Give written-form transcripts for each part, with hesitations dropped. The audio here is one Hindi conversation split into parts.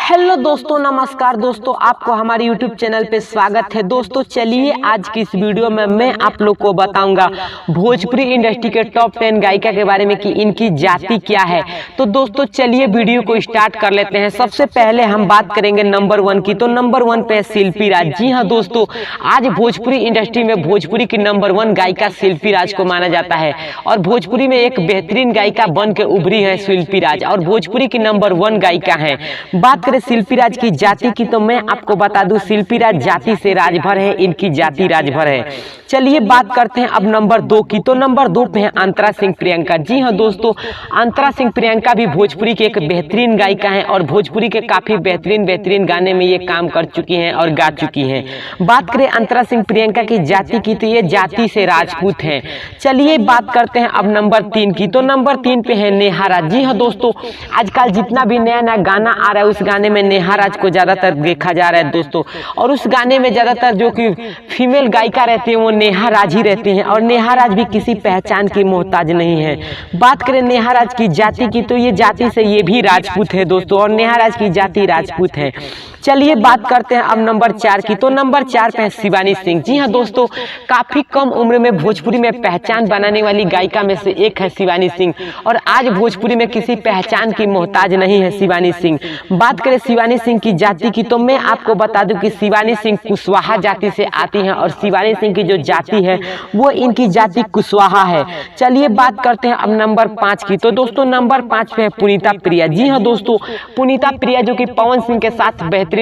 हेलो दोस्तों, नमस्कार दोस्तों, आपको हमारे यूट्यूब चैनल पे स्वागत है। दोस्तों चलिए आज की इस वीडियो में मैं आप लोग को बताऊंगा भोजपुरी इंडस्ट्री के टॉप 10 गायिका के बारे में कि इनकी जाति क्या है। तो दोस्तों चलिए वीडियो को स्टार्ट कर लेते हैं। सबसे पहले हम बात करेंगे नंबर 1 की। तो नंबर 1 पे है शिल्पी राज। जी हाँ दोस्तों, आज भोजपुरी इंडस्ट्री में भोजपुरी की नंबर 1 गायिका शिल्पी राज को माना जाता है और भोजपुरी में एक बेहतरीन गायिका बन के उभरी है शिल्पी राज और भोजपुरी की नंबर 1 गायिका है। बात करें शिल्पी राज की जाति की तो मैं आपको बता दूं शिल्पी राज जाति से राजभर है, इनकी जाति राजभर है। चलिए बात करते हैं अब नंबर 2 की। तो नंबर 2 पे है अंतरा सिंह प्रियंका। जी हाँ दोस्तों, अंतरा सिंह प्रियंका भी भोजपुरी की एक बेहतरीन गायिका हैं और भोजपुरी के काफी बेहतरीन गाने में ये काम कर चुकी हैं और गा चुकी हैं। बात करें अंतरा सिंह प्रियंका की जाति की तो ये जाति से राजपूत हैं। चलिए बात करते हैं अब नंबर 3 की। तो नंबर 3 पे है नेहा राज। जी हाँ दोस्तों, आजकल जितना भी नया नया गाना आ रहा है उस गाने में नेहा राज को ज्यादातर देखा जा रहा है दोस्तों, और उस गाने में ज्यादातर जो कि फीमेल गायिका रहती है वो नेहा राज ही रहती हैं और नेहा राज भी किसी पहचान की मोहताज नहीं है। बात करें नेहा राज की जाति की तो ये जाति से ये भी राजपूत है दोस्तों और नेहा राज की जाति राजपूत है। चलिए बात करते हैं अब नंबर 4 की। तो नंबर 4 पे है शिवानी सिंह। जी हाँ दोस्तों, काफी कम उम्र में भोजपुरी में पहचान बनाने वाली गायिका में से एक है शिवानी सिंह और आज भोजपुरी में किसी पहचान की मोहताज नहीं है शिवानी सिंह। बात करें शिवानी सिंह की जाति की तो मैं आपको बता दूं कि शिवानी सिंह कुशवाहा जाति से आती हैं और शिवानी सिंह की जो जाति है वो इनकी जाति कुशवाहा है। चलिए बात करते हैं अब नंबर 5 की। तो दोस्तों नंबर 5 पे है पुनीता प्रिया। जी हाँ दोस्तों, पुनीता प्रिया जो कि पवन सिंह के साथ बेहतरीन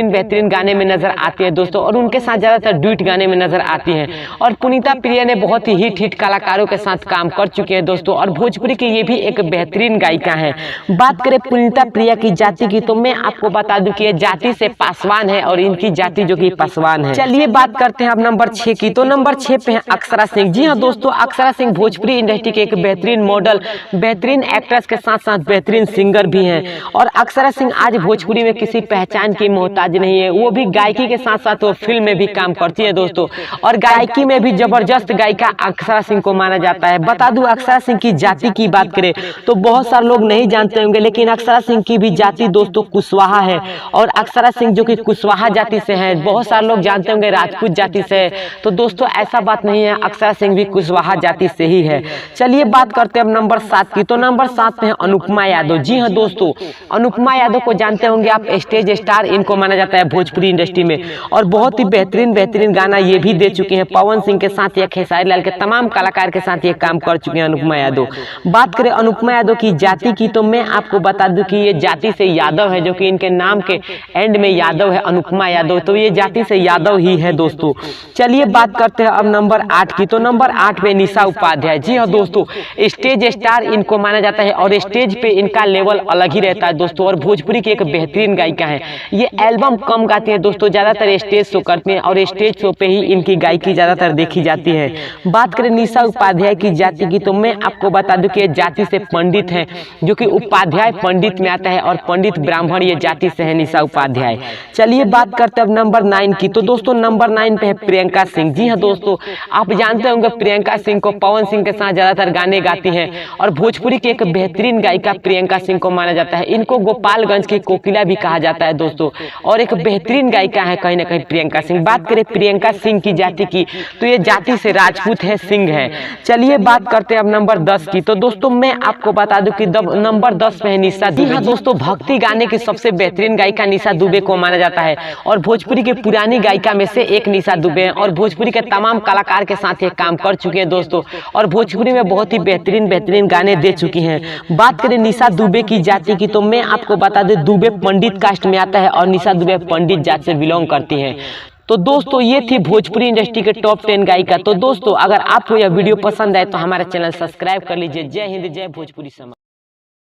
गाने में नजर आती है दोस्तों और उनके साथ ज्यादातर ड्यूट गाने में नजर आती हैं और पुनीता प्रिया ने बहुत ही हिट कलाकारों के साथ काम कर चुके हैं दोस्तों और भोजपुरी की ये भी एक बेहतरीन गायिका है। बात करें पुनीता प्रिया की जाति की तो मैं आपको बता दूं कि ये जाति से पासवान है और इनकी जाति जो कि पासवान है। चलिए बात करते हैं अब नंबर 6 की। तो नंबर 6 पे है अक्षरा सिंह। जी हाँ दोस्तों, अक्षरा सिंह भोजपुरी इंडस्ट्री के एक बेहतरीन मॉडल, बेहतरीन एक्ट्रेस के साथ साथ बेहतरीन सिंगर भी हैं और अक्षरा सिंह आज भोजपुरी में किसी पहचान की मोहताज नहीं है। वो भी गायकी के साथ साथ वो फिल्म में भी काम करती है दोस्तों और गायकी में भी जबरदस्त गायिका अक्षरा सिंह को माना जाता है। बता दूं अक्षरा सिंह की जाति की बात करें तो बहुत सारे लोग नहीं जानते होंगे लेकिन अक्षरा सिंह की भी जाति दोस्तों कुशवाहा है और अक्षरा सिंह जो कि कुशवाहा जाति से है, बहुत सारे लोग जानते होंगे राजपूत जाति से है, तो दोस्तों ऐसा बात नहीं है, अक्षरा सिंह भी कुशवाहा जाति से ही है। चलिए बात करते हैं अब नंबर 7 की। तो नंबर 7 पे है अनुपमा यादव। जी हाँ दोस्तों, अनुपमा यादव को जानते होंगे आप, स्टेज स्टार इनको माना जाता है भोजपुरी इंडस्ट्री में और बहुत ही बेहतरीन गाना ये भी दे चुके हैं। पवन सिंह के साथ या खेसारी लाल के तमाम कलाकार के साथ ये काम कर चुके हैं अनुपमा यादव। बात करें अनुपमा यादव की जाति की तो मैं आपको बता दूं कि ये जाति से यादव है, जो कि इनके नाम के एंड में यादव है, अनुपमा यादव, तो ये जाति से यादव ही है दोस्तों। चलिए बात करते हैं अब नंबर 8 की। तो नंबर 8 पे निशा उपाध्याय। जी हाँ दोस्तों, स्टेज स्टार इनको माना जाता है और स्टेज पे इनका लेवल अलग ही रहता है दोस्तों और भोजपुरी की एक बेहतरीन गायिका है। ये एल्बम कम गाती है दोस्तों, ज्यादातर स्टेज शो करती हैं और स्टेज शो पे ही इनकी गायकी ज्यादातर देखी जाती है। बात करें निशा उपाध्याय की जाति की तो मैं आपको बता दूं कि ये जाति से पंडित है, जो कि उपाध्याय पंडित में आता है और पंडित ब्राह्मण ये जाति से है निशा उपाध्याय। चलिए बात करते हैं अब नंबर 9 की। तो दोस्तों नंबर 9 पे है प्रियंका सिंह। जी हाँ दोस्तों, आप जानते होंगे प्रियंका सिंह को पवन सिंह के साथ ज्यादातर गाने गाती हैं और भोजपुरी की एक बेहतरीन गायिका प्रियंका सिंह को माना जाता है। इनको गोपालगंज की कोकिला भी कहा जाता है दोस्तों और एक बेहतरीन गायिका है कहीं ना कहीं प्रियंका सिंह। बात करें प्रियंका सिंह की जाति की तो ये जाति से राजपूत है, सिंह है। चलिए बात करते हैं अब नंबर 10 की। तो दोस्तों मैं आपको बता दूं कि नंबर 10 पे है निशा दुबे। दोस्तों भक्ति गाने की सबसे बेहतरीन गायिका निशा दुबे को माना जाता है और भोजपुरी की पुरानी गायिका में से एक निशा दुबे हैं और भोजपुरी के तमाम कलाकार के साथ ये काम कर चुके हैं दोस्तों और भोजपुरी में बहुत ही बेहतरीन गाने दे चुकी हैं। बात करें निशा दुबे की जाति की तो मैं आपको बता दूं दुबे पंडित कास्ट में आता है और निशा दुबे पंडित जाति से बिलोंग करती हैं। तो दोस्तों ये थी भोजपुरी इंडस्ट्री के टॉप 10 गायिका। तो दोस्तों अगर आपको यह वीडियो पसंद आए तो हमारा चैनल सब्सक्राइब कर लीजिए। जय हिंद, जय भोजपुरी समाज।